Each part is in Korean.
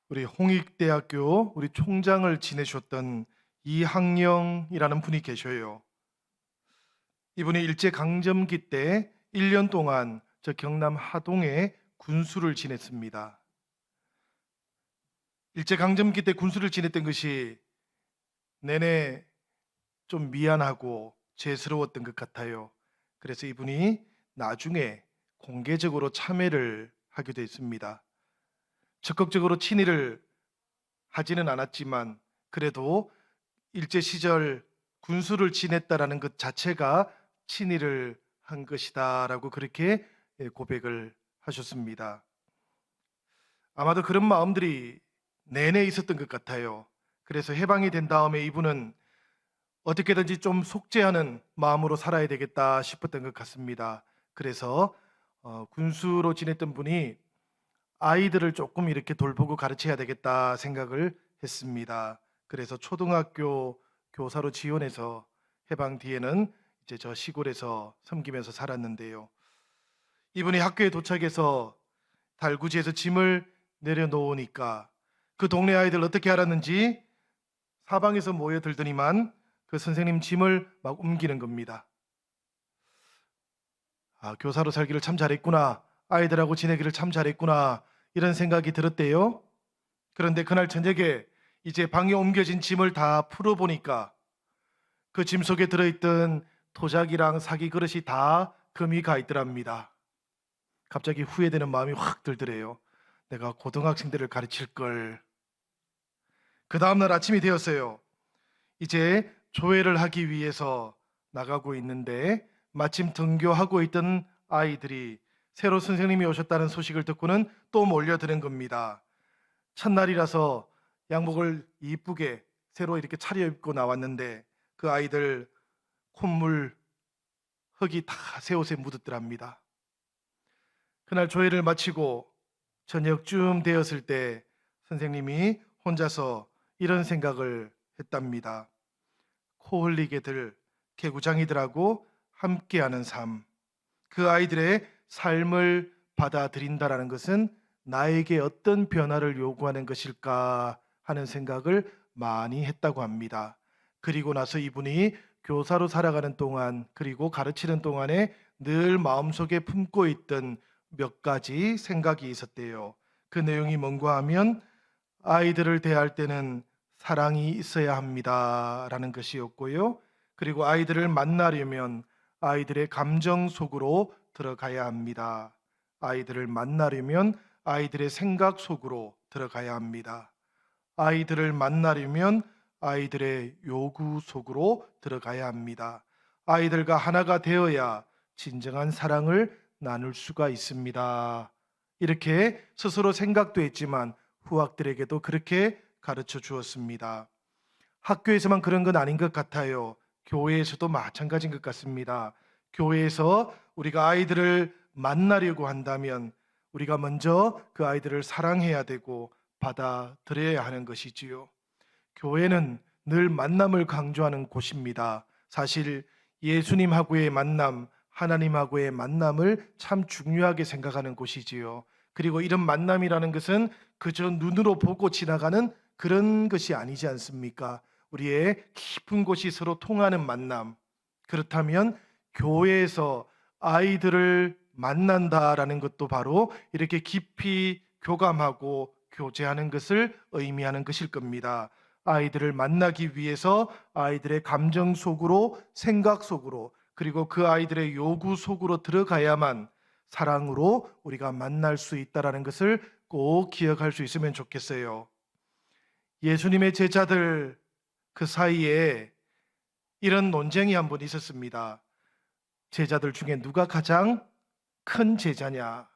우리 홍익대학교 우리 총장을 지내셨던 이학령이라는 분이 계셔요. 이분이 일제강점기 때 1년 동안 저 경남 하동에 군수를 지냈습니다. 일제강점기 때 군수를 지냈던 것이 내내 좀 미안하고 죄스러웠던 것 같아요. 그래서 이분이 나중에 공개적으로 참회를 하게 됐습니다. 적극적으로 친일을 하지는 않았지만 그래도 일제 시절 군수를 지냈다라는 것 자체가 친일을 한 것이다라고 그렇게 고백을 하셨습니다. 아마도 그런 마음들이 내내 있었던 것 같아요. 그래서 해방이 된 다음에 이분은 어떻게든지 좀 속죄하는 마음으로 살아야 되겠다 싶었던 것 같습니다. 그래서 군수로 지냈던 분이 아이들을 조금 이렇게 돌보고 가르쳐야 되겠다 생각을 했습니다. 그래서 초등학교 교사로 지원해서 해방 뒤에는 이제 저 시골에서 섬기면서 살았는데요. 이분이 학교에 도착해서 달구지에서 짐을 내려놓으니까 그 동네 아이들 어떻게 알았는지 사방에서 모여들더니만 그 선생님 짐을 막 옮기는 겁니다. 아, 교사로 살기를 참 잘했구나. 아이들하고 지내기를 참 잘했구나. 이런 생각이 들었대요. 그런데 그날 저녁에 이제 방에 옮겨진 짐을 다 풀어보니까 그 짐 속에 들어있던 도자기랑 사기 그릇이 다 금이 가 있더랍니다. 갑자기 후회되는 마음이 확 들더래요. 내가 고등학생들을 가르칠 걸. 그 다음날 아침이 되었어요. 이제 조회를 하기 위해서 나가고 있는데 마침 등교하고 있던 아이들이 새로 선생님이 오셨다는 소식을 듣고는 또 몰려드는 겁니다. 첫날이라서 양복을 이쁘게 새로 이렇게 차려입고 나왔는데 그 아이들 콧물, 흙이 다 새 옷에 묻었더랍니다. 그날 조회를 마치고 저녁쯤 되었을 때 선생님이 혼자서 이런 생각을 했답니다. 코 흘리게들 개구장이들하고 함께하는 삶, 그 아이들의 삶을 받아들인다라는 것은 나에게 어떤 변화를 요구하는 것일까 하는 생각을 많이 했다고 합니다. 그리고 나서 이분이 교사로 살아가는 동안 그리고 가르치는 동안에 늘 마음속에 품고 있던 몇 가지 생각이 있었대요. 그 내용이 뭔가 하면 아이들을 대할 때는 사랑이 있어야 합니다라는 것이었고요. 그리고 아이들을 만나려면 아이들의 감정 속으로 들어가야 합니다. 아이들을 만나려면 아이들의 생각 속으로 들어가야 합니다. 아이들을 만나려면 아이들의 요구 속으로 들어가야 합니다. 아이들과 하나가 되어야 진정한 사랑을 나눌 수가 있습니다. 이렇게 스스로 생각도 했지만 후학들에게도 그렇게 가르쳐 주었습니다. 학교에서만 그런 건 아닌 것 같아요. 교회에서도 마찬가지인 것 같습니다. 교회에서 우리가 아이들을 만나려고 한다면 우리가 먼저 그 아이들을 사랑해야 되고 받아들여야 하는 것이지요. 교회는 늘 만남을 강조하는 곳입니다. 사실 예수님하고의 만남, 하나님하고의 만남을 참 중요하게 생각하는 곳이지요. 그리고 이런 만남이라는 것은 그저 눈으로 보고 지나가는 그런 것이 아니지 않습니까? 우리의 깊은 곳이 서로 통하는 만남. 그렇다면 교회에서 아이들을 만난다라는 것도 바로 이렇게 깊이 교감하고 교제하는 것을 의미하는 것일 겁니다. 아이들을 만나기 위해서 아이들의 감정 속으로, 생각 속으로, 그리고 그 아이들의 요구 속으로 들어가야만 사랑으로 우리가 만날 수 있다라는 것을 꼭 기억할 수 있으면 좋겠어요. 예수님의 제자들 그 사이에 이런 논쟁이 한 번 있었습니다. 제자들 중에 누가 가장 큰 제자냐?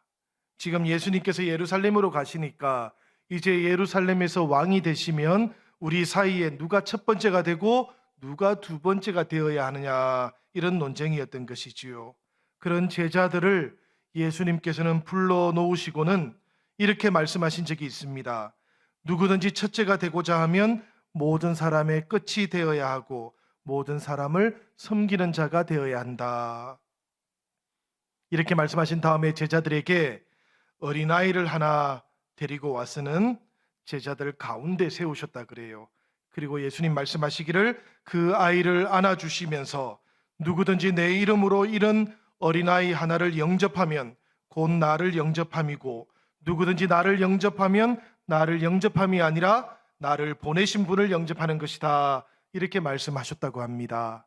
지금 예수님께서 예루살렘으로 가시니까 이제 예루살렘에서 왕이 되시면 우리 사이에 누가 첫 번째가 되고 누가 두 번째가 되어야 하느냐, 이런 논쟁이었던 것이지요. 그런 제자들을 예수님께서는 불러 놓으시고는 이렇게 말씀하신 적이 있습니다. 누구든지 첫째가 되고자 하면 모든 사람의 끝이 되어야 하고 모든 사람을 섬기는 자가 되어야 한다. 이렇게 말씀하신 다음에 제자들에게 어린아이를 하나 데리고 와서는 제자들 가운데 세우셨다 그래요. 그리고 예수님 말씀하시기를 그 아이를 안아주시면서 누구든지 내 이름으로 이런 어린아이 하나를 영접하면 곧 나를 영접함이고 누구든지 나를 영접하면 나를 영접함이 아니라 나를 보내신 분을 영접하는 것이다. 이렇게 말씀하셨다고 합니다.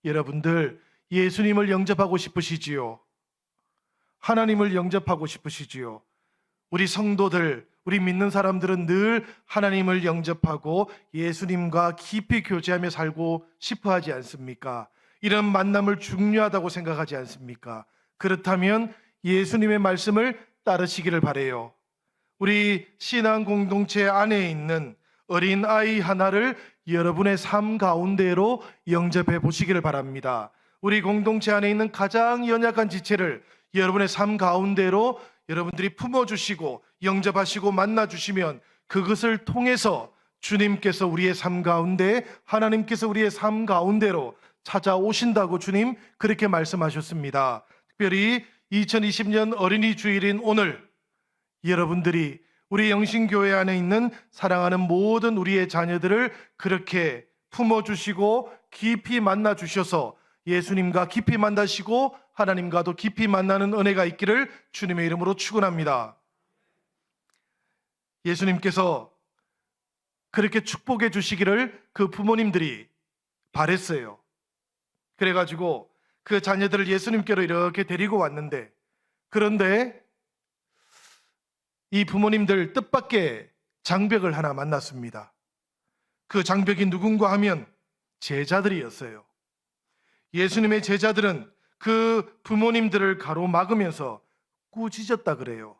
여러분들 예수님을 영접하고 싶으시지요? 하나님을 영접하고 싶으시지요? 우리 성도들, 우리 믿는 사람들은 늘 하나님을 영접하고 예수님과 깊이 교제하며 살고 싶어 하지 않습니까? 이런 만남을 중요하다고 생각하지 않습니까? 그렇다면 예수님의 말씀을 따르시기를 바라요. 우리 신앙 공동체 안에 있는 어린 아이 하나를 여러분의 삶 가운데로 영접해 보시기를 바랍니다. 우리 공동체 안에 있는 가장 연약한 지체를 여러분의 삶 가운데로 여러분들이 품어주시고 영접하시고 만나주시면 그것을 통해서 주님께서 우리의 삶 가운데, 하나님께서 우리의 삶 가운데로 찾아오신다고 주님 그렇게 말씀하셨습니다. 특별히 2020년 어린이 주일인 오늘 여러분들이 우리 영신교회 안에 있는 사랑하는 모든 우리의 자녀들을 그렇게 품어주시고 깊이 만나주셔서 예수님과 깊이 만나시고 하나님과도 깊이 만나는 은혜가 있기를 주님의 이름으로 축원합니다. 예수님께서 그렇게 축복해 주시기를 그 부모님들이 바랬어요. 그래가지고 그 자녀들을 예수님께로 이렇게 데리고 왔는데, 그런데 이 부모님들 뜻밖의 장벽을 하나 만났습니다. 그 장벽이 누군가 하면 제자들이었어요. 예수님의 제자들은 그 부모님들을 가로막으면서 꾸짖었다 그래요.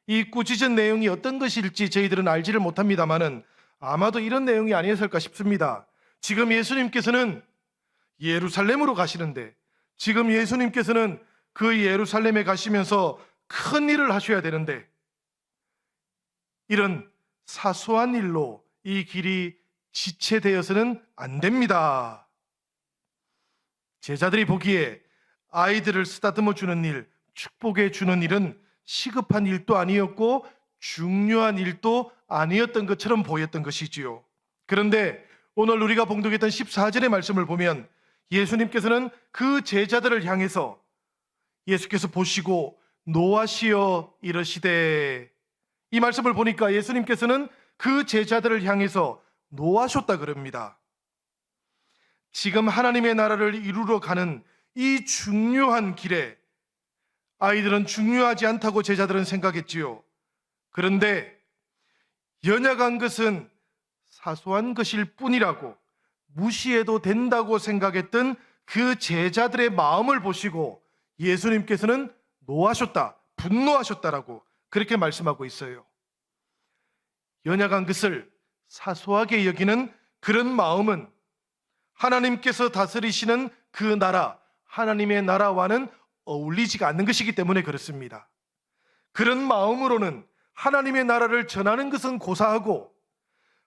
이 꾸짖은 내용이 어떤 것일지 저희들은 알지를 못합니다만은 아마도 이런 내용이 아니었을까 싶습니다. 지금 예수님께서는 예루살렘으로 가시는데, 지금 예수님께서는 그 예루살렘에 가시면서 큰 일을 하셔야 되는데 이런 사소한 일로 이 길이 지체되어서는 안 됩니다. 제자들이 보기에 아이들을 쓰다듬어 주는 일, 축복해 주는 일은 시급한 일도 아니었고 중요한 일도 아니었던 것처럼 보였던 것이지요. 그런데 오늘 우리가 봉독했던 14절의 말씀을 보면 예수님께서는 그 제자들을 향해서 예수께서 보시고 노하시어 이르시되, 이 말씀을 보니까 예수님께서는 그 제자들을 향해서 노하셨다 그럽니다. 지금 하나님의 나라를 이루러 가는 이 중요한 길에 아이들은 중요하지 않다고 제자들은 생각했지요. 그런데 연약한 것은 사소한 것일 뿐이라고 무시해도 된다고 생각했던 그 제자들의 마음을 보시고 예수님께서는 노하셨다, 분노하셨다라고 그렇게 말씀하고 있어요. 연약한 것을 사소하게 여기는 그런 마음은 하나님께서 다스리시는 그 나라, 하나님의 나라와는 어울리지가 않는 것이기 때문에 그렇습니다. 그런 마음으로는 하나님의 나라를 전하는 것은 고사하고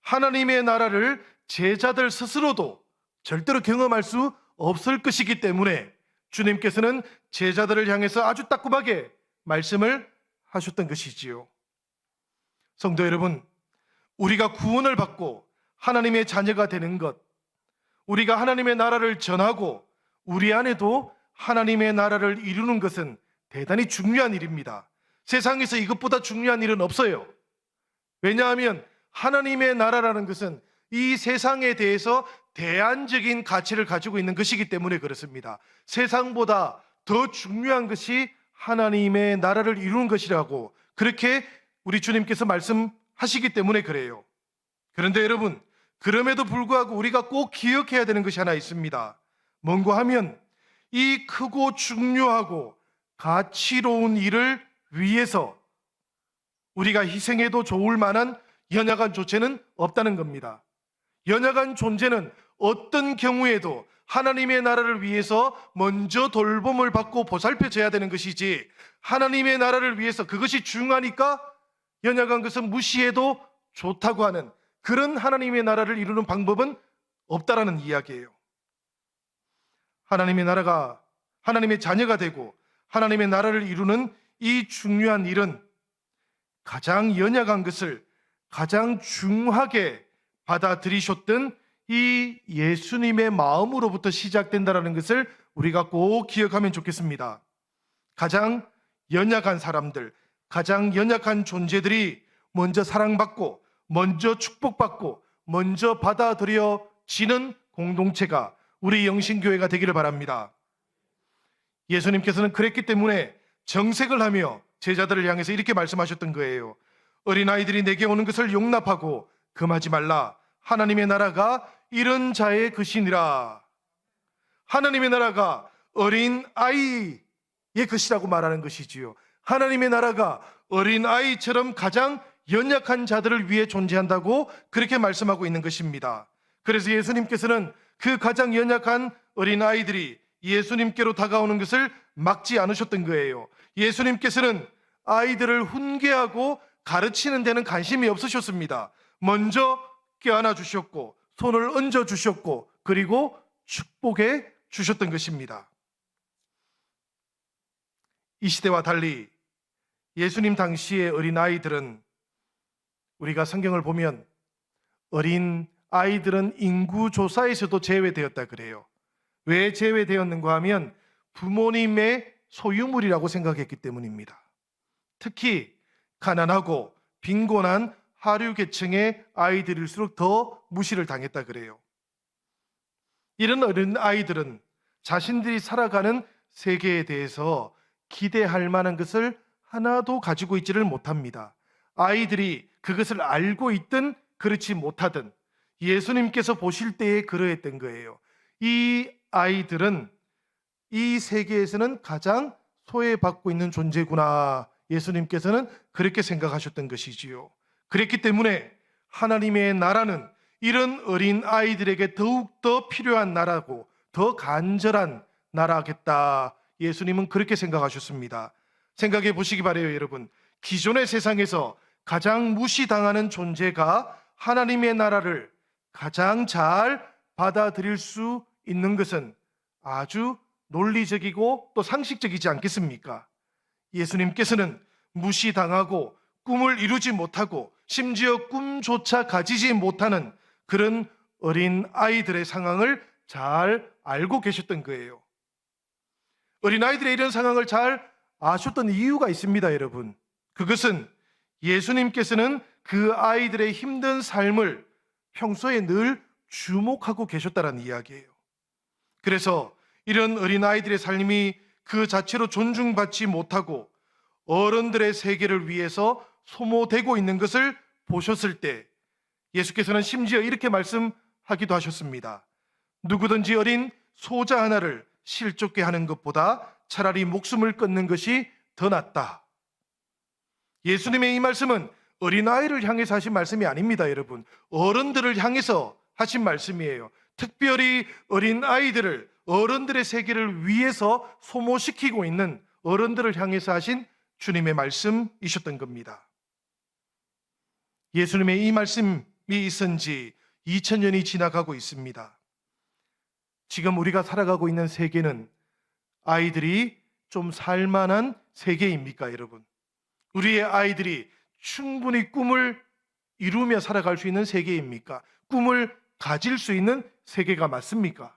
하나님의 나라를 제자들 스스로도 절대로 경험할 수 없을 것이기 때문에 주님께서는 제자들을 향해서 아주 따끔하게 말씀을 하셨던 것이지요. 성도 여러분, 우리가 구원을 받고 하나님의 자녀가 되는 것, 우리가 하나님의 나라를 전하고 우리 안에도 하나님의 나라를 이루는 것은 대단히 중요한 일입니다. 세상에서 이것보다 중요한 일은 없어요. 왜냐하면 하나님의 나라라는 것은 이 세상에 대해서 대안적인 가치를 가지고 있는 것이기 때문에 그렇습니다. 세상보다 더 중요한 것이 하나님의 나라를 이루는 것이라고 그렇게 우리 주님께서 말씀하시기 때문에 그래요. 그런데 여러분, 그럼에도 불구하고 우리가 꼭 기억해야 되는 것이 하나 있습니다. 뭔가 하면 이 크고 중요하고 가치로운 일을 위해서 우리가 희생해도 좋을 만한 연약한 존재는 없다는 겁니다. 연약한 존재는 어떤 경우에도 하나님의 나라를 위해서 먼저 돌봄을 받고 보살펴져야 되는 것이지, 하나님의 나라를 위해서 그것이 중요하니까 연약한 것은 무시해도 좋다고 하는 그런 하나님의 나라를 이루는 방법은 없다라는 이야기예요. 하나님의 나라가, 하나님의 자녀가 되고 하나님의 나라를 이루는 이 중요한 일은 가장 연약한 것을 가장 중하게 받아들이셨던 이 예수님의 마음으로부터 시작된다는 것을 우리가 꼭 기억하면 좋겠습니다. 가장 연약한 사람들, 가장 연약한 존재들이 먼저 사랑받고, 먼저 축복받고, 먼저 받아들여지는 공동체가 우리 영신교회가 되기를 바랍니다. 예수님께서는 그랬기 때문에 정색을 하며 제자들을 향해서 이렇게 말씀하셨던 거예요. 어린아이들이 내게 오는 것을 용납하고 금하지 말라. 하나님의 나라가 이런 자의 것이니라. 하나님의 나라가 어린아이의 것이라고 말하는 것이지요. 하나님의 나라가 어린아이처럼 가장 연약한 자들을 위해 존재한다고 그렇게 말씀하고 있는 것입니다. 그래서 예수님께서는 그 가장 연약한 어린아이들이 예수님께로 다가오는 것을 막지 않으셨던 거예요. 예수님께서는 아이들을 훈계하고 가르치는 데는 관심이 없으셨습니다. 먼저 껴안아 주셨고 손을 얹어 주셨고 그리고 축복해 주셨던 것입니다. 이 시대와 달리 예수님 당시의 어린아이들은, 우리가 성경을 보면 어린 아이들은 인구조사에서도 제외되었다 그래요. 왜 제외되었는가 하면 부모님의 소유물이라고 생각했기 때문입니다. 특히 가난하고 빈곤한 하류계층의 아이들일수록 더 무시를 당했다 그래요. 이런 어린 아이들은 자신들이 살아가는 세계에 대해서 기대할 만한 것을 하나도 가지고 있지를 못합니다. 아이들이 그것을 알고 있든 그렇지 못하든 예수님께서 보실 때에 그러했던 거예요. 이 아이들은 이 세계에서는 가장 소외받고 있는 존재구나. 예수님께서는 그렇게 생각하셨던 것이지요. 그랬기 때문에 하나님의 나라는 이런 어린 아이들에게 더욱더 필요한 나라고 더 간절한 나라겠다. 예수님은 그렇게 생각하셨습니다. 생각해 보시기 바래요, 여러분. 기존의 세상에서 가장 무시당하는 존재가 하나님의 나라를 가장 잘 받아들일 수 있는 것은 아주 논리적이고 또 상식적이지 않겠습니까? 예수님께서는 무시당하고 꿈을 이루지 못하고 심지어 꿈조차 가지지 못하는 그런 어린 아이들의 상황을 잘 알고 계셨던 거예요. 어린 아이들의 이런 상황을 잘 아셨던 이유가 있습니다, 여러분. 그것은 예수님께서는 그 아이들의 힘든 삶을 평소에 늘 주목하고 계셨다는 이야기예요. 그래서 이런 어린 아이들의 삶이 그 자체로 존중받지 못하고 어른들의 세계를 위해서 소모되고 있는 것을 보셨을 때 예수께서는 심지어 이렇게 말씀하기도 하셨습니다. 누구든지 어린 소자 하나를 실족게 하는 것보다 차라리 목숨을 끊는 것이 더 낫다. 예수님의 이 말씀은 어린아이를 향해서 하신 말씀이 아닙니다, 여러분. 어른들을 향해서 하신 말씀이에요. 특별히 어린아이들을 어른들의 세계를 위해서 소모시키고 있는 어른들을 향해서 하신 주님의 말씀이셨던 겁니다. 예수님의 이 말씀이 있은 지 2000년이 지나가고 있습니다. 지금 우리가 살아가고 있는 세계는 아이들이 좀 살만한 세계입니까, 여러분? 우리의 아이들이 충분히 꿈을 이루며 살아갈 수 있는 세계입니까? 꿈을 가질 수 있는 세계가 맞습니까?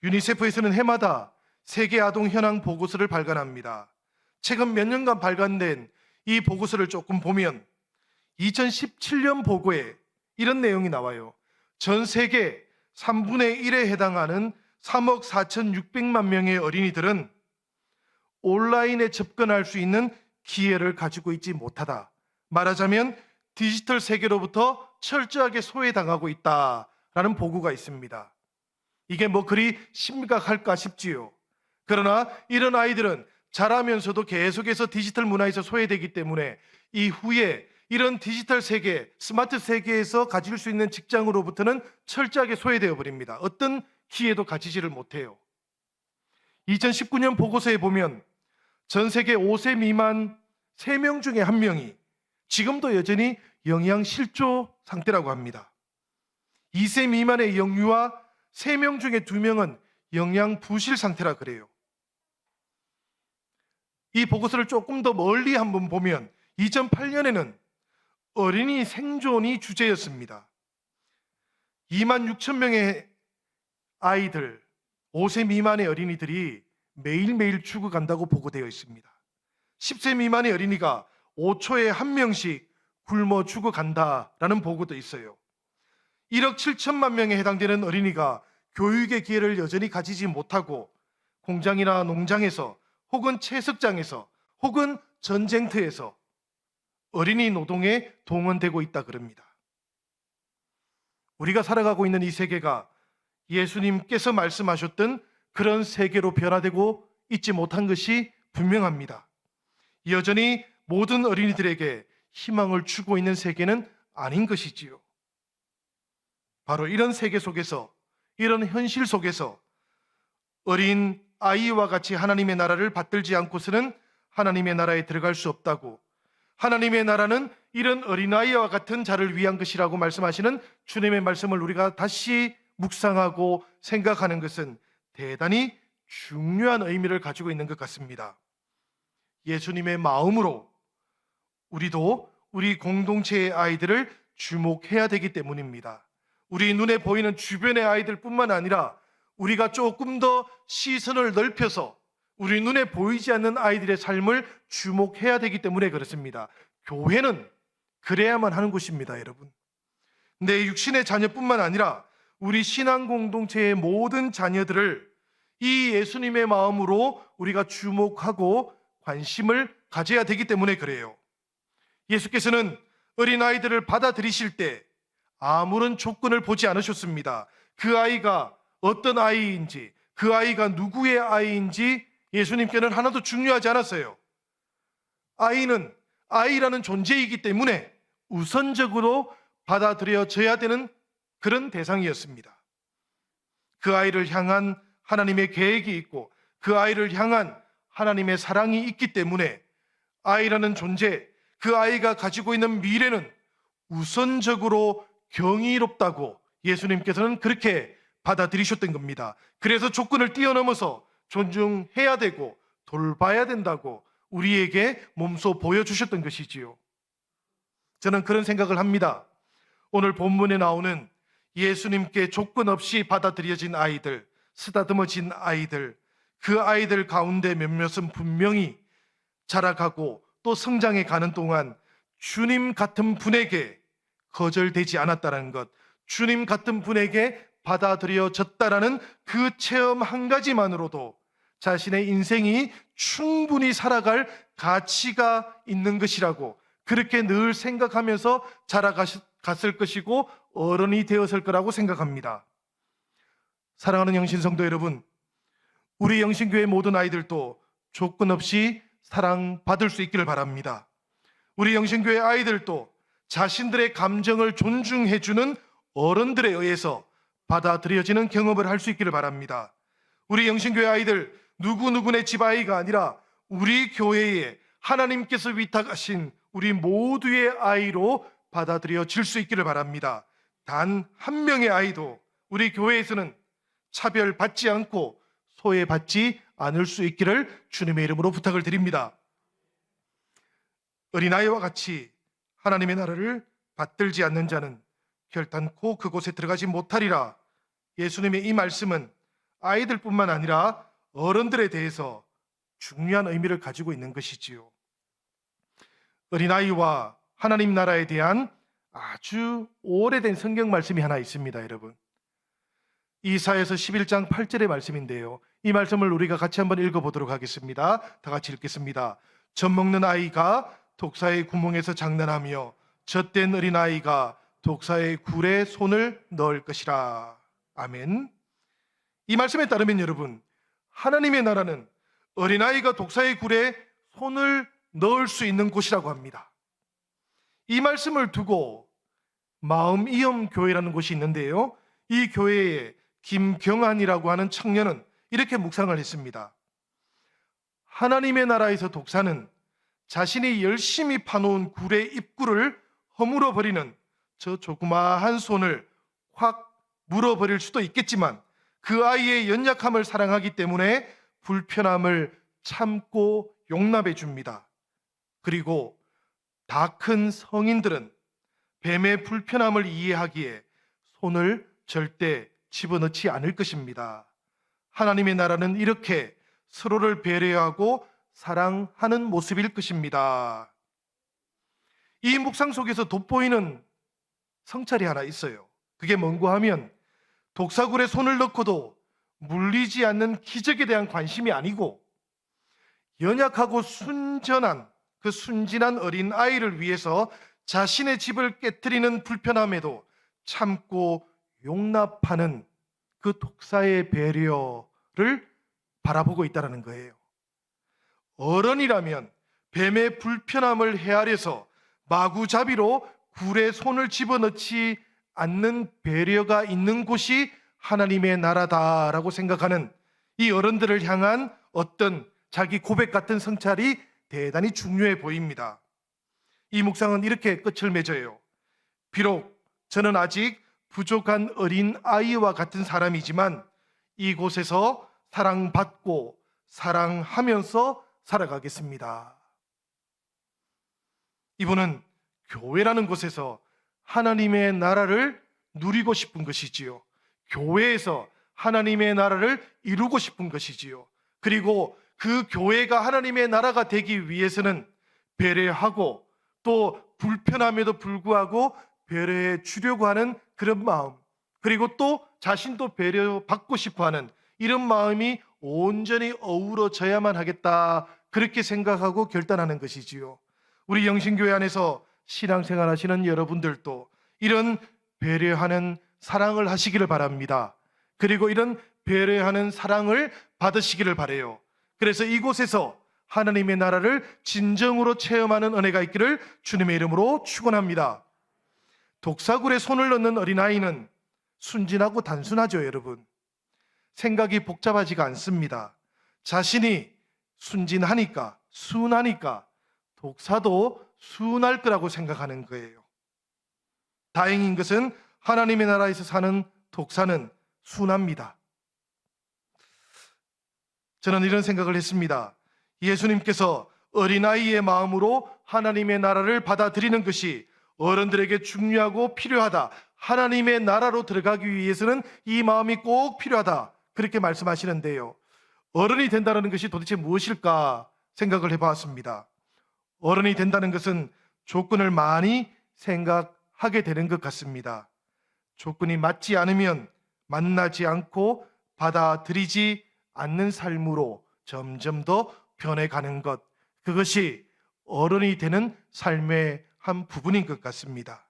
유니세프에서는 해마다 세계 아동 현황 보고서를 발간합니다. 최근 몇 년간 발간된 이 보고서를 조금 보면 2017년 보고에 이런 내용이 나와요. 전 세계 3분의 1에 해당하는 3억 4,600만 명의 어린이들은 온라인에 접근할 수 있는 기회를 가지고 있지 못하다. 말하자면 디지털 세계로부터 철저하게 소외당하고 있다라는 보고가 있습니다. 이게 뭐 그리 심각할까 싶지요. 그러나 이런 아이들은 자라면서도 계속해서 디지털 문화에서 소외되기 때문에 이후에 이런 디지털 세계, 스마트 세계에서 가질 수 있는 직장으로부터는 철저하게 소외되어 버립니다. 어떤 기회도 가지지를 못해요. 2019년 보고서에 보면 전 세계 5세 미만 3명 중에 1명이 지금도 여전히 영양실조 상태라고 합니다. 2세 미만의 영유아 3명 중에 2명은 영양부실 상태라 그래요. 이 보고서를 조금 더 멀리 한번 보면 2008년에는 어린이 생존이 주제였습니다. 2만 6천 명의 아이들, 5세 미만의 어린이들이 매일매일 죽어간다고 보고되어 있습니다. 10세 미만의 어린이가 5초에 한 명씩 굶어 죽어간다라는 보고도 있어요. 1억 7천만 명에 해당되는 어린이가 교육의 기회를 여전히 가지지 못하고 공장이나 농장에서 혹은 채석장에서 혹은 전쟁터에서 어린이 노동에 동원되고 있다 그럽니다. 우리가 살아가고 있는 이 세계가 예수님께서 말씀하셨던 그런 세계로 변화되고 있지 못한 것이 분명합니다. 여전히 모든 어린이들에게 희망을 주고 있는 세계는 아닌 것이지요. 바로 이런 세계 속에서, 이런 현실 속에서 어린 아이와 같이 하나님의 나라를 받들지 않고서는 하나님의 나라에 들어갈 수 없다고, 하나님의 나라는 이런 어린아이와 같은 자를 위한 것이라고 말씀하시는 주님의 말씀을 우리가 다시 묵상하고 생각하는 것은 대단히 중요한 의미를 가지고 있는 것 같습니다. 예수님의 마음으로 우리도 우리 공동체의 아이들을 주목해야 되기 때문입니다. 우리 눈에 보이는 주변의 아이들뿐만 아니라 우리가 조금 더 시선을 넓혀서 우리 눈에 보이지 않는 아이들의 삶을 주목해야 되기 때문에 그렇습니다. 교회는 그래야만 하는 곳입니다, 여러분. 내 육신의 자녀뿐만 아니라 우리 신앙 공동체의 모든 자녀들을 이 예수님의 마음으로 우리가 주목하고 관심을 가져야 되기 때문에 그래요. 예수께서는 어린아이들을 받아들이실 때 아무런 조건을 보지 않으셨습니다. 그 아이가 어떤 아이인지, 그 아이가 누구의 아이인지 예수님께는 하나도 중요하지 않았어요. 아이는 아이라는 존재이기 때문에 우선적으로 받아들여져야 되는 그런 대상이었습니다. 그 아이를 향한 하나님의 계획이 있고 그 아이를 향한 하나님의 사랑이 있기 때문에 아이라는 존재, 그 아이가 가지고 있는 미래는 우선적으로 경이롭다고 예수님께서는 그렇게 받아들이셨던 겁니다. 그래서 조건을 뛰어넘어서 존중해야 되고 돌봐야 된다고 우리에게 몸소 보여주셨던 것이지요. 저는 그런 생각을 합니다. 오늘 본문에 나오는 예수님께 조건 없이 받아들여진 아이들, 쓰다듬어진 아이들, 그 아이들 가운데 몇몇은 분명히 자라가고 또 성장해 가는 동안 주님 같은 분에게 거절되지 않았다는 것, 주님 같은 분에게 받아들여졌다라는 그 체험 한 가지만으로도 자신의 인생이 충분히 살아갈 가치가 있는 것이라고 그렇게 늘 생각하면서 자라갔을 것이고 어른이 되었을 거라고 생각합니다. 사랑하는 영신성도 여러분, 우리 영신교회 모든 아이들도 조건 없이 사랑받을 수 있기를 바랍니다. 우리 영신교회 아이들도 자신들의 감정을 존중해주는 어른들에 의해서 받아들여지는 경험을 할 수 있기를 바랍니다. 우리 영신교회 아이들 누구누구네 집 아이가 아니라 우리 교회에 하나님께서 위탁하신 우리 모두의 아이로 받아들여질 수 있기를 바랍니다. 단 한 명의 아이도 우리 교회에서는 차별받지 않고 소외받지 않을 수 있기를 주님의 이름으로 부탁을 드립니다. 어린아이와 같이 하나님의 나라를 받들지 않는 자는 결단코 그곳에 들어가지 못하리라. 예수님의 이 말씀은 아이들뿐만 아니라 어른들에 대해서 중요한 의미를 가지고 있는 것이지요. 어린아이와 하나님 나라에 대한 아주 오래된 성경 말씀이 하나 있습니다, 여러분. 이사야서 11장 8절의 말씀인데요. 이 말씀을 우리가 같이 한번 읽어보도록 하겠습니다. 다 같이 읽겠습니다. 젖 먹는 아이가 독사의 구멍에서 장난하며 젖된 어린아이가 독사의 굴에 손을 넣을 것이라. 아멘. 이 말씀에 따르면 여러분, 하나님의 나라는 어린아이가 독사의 굴에 손을 넣을 수 있는 곳이라고 합니다. 이 말씀을 두고 마음이엄 교회라는 곳이 있는데요. 이 교회에 김경환이라고 하는 청년은 이렇게 묵상을 했습니다. 하나님의 나라에서 독사는 자신이 열심히 파놓은 굴의 입구를 허물어버리는 저 조그마한 손을 확 물어버릴 수도 있겠지만 그 아이의 연약함을 사랑하기 때문에 불편함을 참고 용납해 줍니다. 그리고 다 큰 성인들은 뱀의 불편함을 이해하기에 손을 절대 집어넣지 않을 것입니다. 하나님의 나라는 이렇게 서로를 배려하고 사랑하는 모습일 것입니다. 이 묵상 속에서 돋보이는 성찰이 하나 있어요. 그게 뭔가 하면 독사굴에 손을 넣고도 물리지 않는 기적에 대한 관심이 아니고 연약하고 순전한 그 순진한 어린 아이를 위해서 자신의 집을 깨뜨리는 불편함에도 참고 용납하는 그 독사의 배려를 바라보고 있다는 거예요. 어른이라면 뱀의 불편함을 헤아려서 마구잡이로 굴에 손을 집어넣지 않는 배려가 있는 곳이 하나님의 나라다라고 생각하는 이 어른들을 향한 어떤 자기 고백 같은 성찰이 대단히 중요해 보입니다. 이 묵상은 이렇게 끝을 맺어요. 비록 저는 아직 부족한 어린 아이와 같은 사람이지만 이곳에서 사랑받고 사랑하면서 살아가겠습니다. 이분은 교회라는 곳에서 하나님의 나라를 누리고 싶은 것이지요. 교회에서 하나님의 나라를 이루고 싶은 것이지요. 그리고 그 교회가 하나님의 나라가 되기 위해서는 배려하고 또 불편함에도 불구하고 배려해 주려고 하는 그런 마음, 그리고 또 자신도 배려받고 싶어 하는 이런 마음이 온전히 어우러져야만 하겠다, 그렇게 생각하고 결단하는 것이지요. 우리 영신교회 안에서 신앙생활 하시는 여러분들도 이런 배려하는 사랑을 하시기를 바랍니다. 그리고 이런 배려하는 사랑을 받으시기를 바라요. 그래서 이곳에서 하나님의 나라를 진정으로 체험하는 은혜가 있기를 주님의 이름으로 축원합니다. 독사굴에 손을 넣는 어린아이는 순진하고 단순하죠, 여러분. 생각이 복잡하지가 않습니다. 자신이 순진하니까, 순하니까 독사도 순할 거라고 생각하는 거예요. 다행인 것은 하나님의 나라에서 사는 독사는 순합니다. 저는 이런 생각을 했습니다. 예수님께서 어린아이의 마음으로 하나님의 나라를 받아들이는 것이 어른들에게 중요하고 필요하다. 하나님의 나라로 들어가기 위해서는 이 마음이 꼭 필요하다. 그렇게 말씀하시는데요. 어른이 된다는 것이 도대체 무엇일까 생각을 해봤습니다. 어른이 된다는 것은 조건을 많이 생각하게 되는 것 같습니다. 조건이 맞지 않으면 만나지 않고 받아들이지 않는 삶으로 점점 더 변해가는 것, 그것이 어른이 되는 삶의 한 부분인 것 같습니다.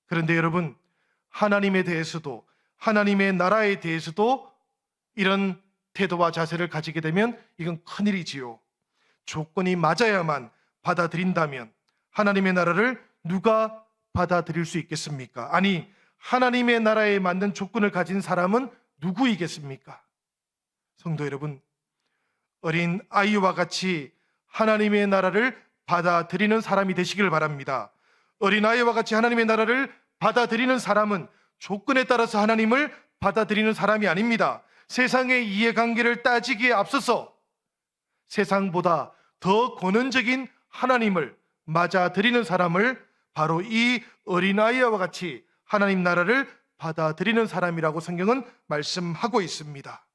그런데 여러분, 하나님에 대해서도 하나님의 나라에 대해서도 이런 태도와 자세를 가지게 되면 이건 큰일이지요. 조건이 맞아야만 받아들인다면 하나님의 나라를 누가 받아들일 수 있겠습니까? 아니, 하나님의 나라에 맞는 조건을 가진 사람은 누구이겠습니까? 성도 여러분, 어린 아이와 같이 하나님의 나라를 받아들이는 사람이 되시길 바랍니다. 어린 아이와 같이 하나님의 나라를 받아들이는 사람은 조건에 따라서 하나님을 받아들이는 사람이 아닙니다. 세상의 이해관계를 따지기에 앞서서 세상보다 더 권원적인 하나님을 맞아들이는 사람을 바로 이 어린아이와 같이 하나님 나라를 받아들이는 사람이라고 성경은 말씀하고 있습니다.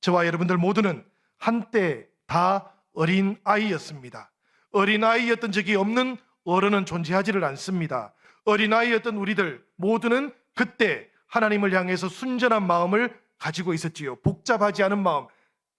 저와 여러분들 모두는 한때 다 어린아이였습니다. 어린아이였던 적이 없는 어른은 존재하지를 않습니다. 어린아이였던 우리들 모두는 그때 하나님을 향해서 순전한 마음을 가지고 있었지요. 복잡하지 않은 마음,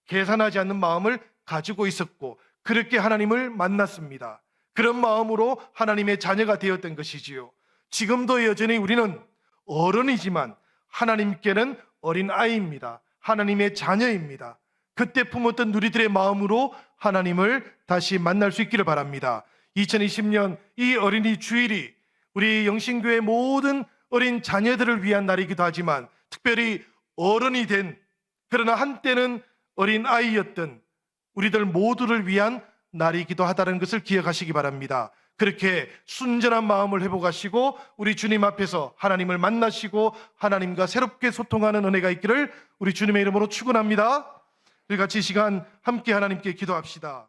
계산하지 않는 마음을 가지고 있었고 그렇게 하나님을 만났습니다. 그런 마음으로 하나님의 자녀가 되었던 것이지요. 지금도 여전히 우리는 어른이지만 하나님께는 어린아이입니다. 하나님의 자녀입니다. 그때 품었던 우리들의 마음으로 하나님을 다시 만날 수 있기를 바랍니다. 2020년 이 어린이 주일이 우리 영신교회 모든 어린 자녀들을 위한 날이기도 하지만 특별히 어른이 된, 그러나 한때는 어린 아이였던 우리들 모두를 위한 날이기도 하다는 것을 기억하시기 바랍니다. 그렇게 순전한 마음을 회복하시고 우리 주님 앞에서 하나님을 만나시고 하나님과 새롭게 소통하는 은혜가 있기를 우리 주님의 이름으로 축원합니다. 우리 같이 이 시간 함께 하나님께 기도합시다.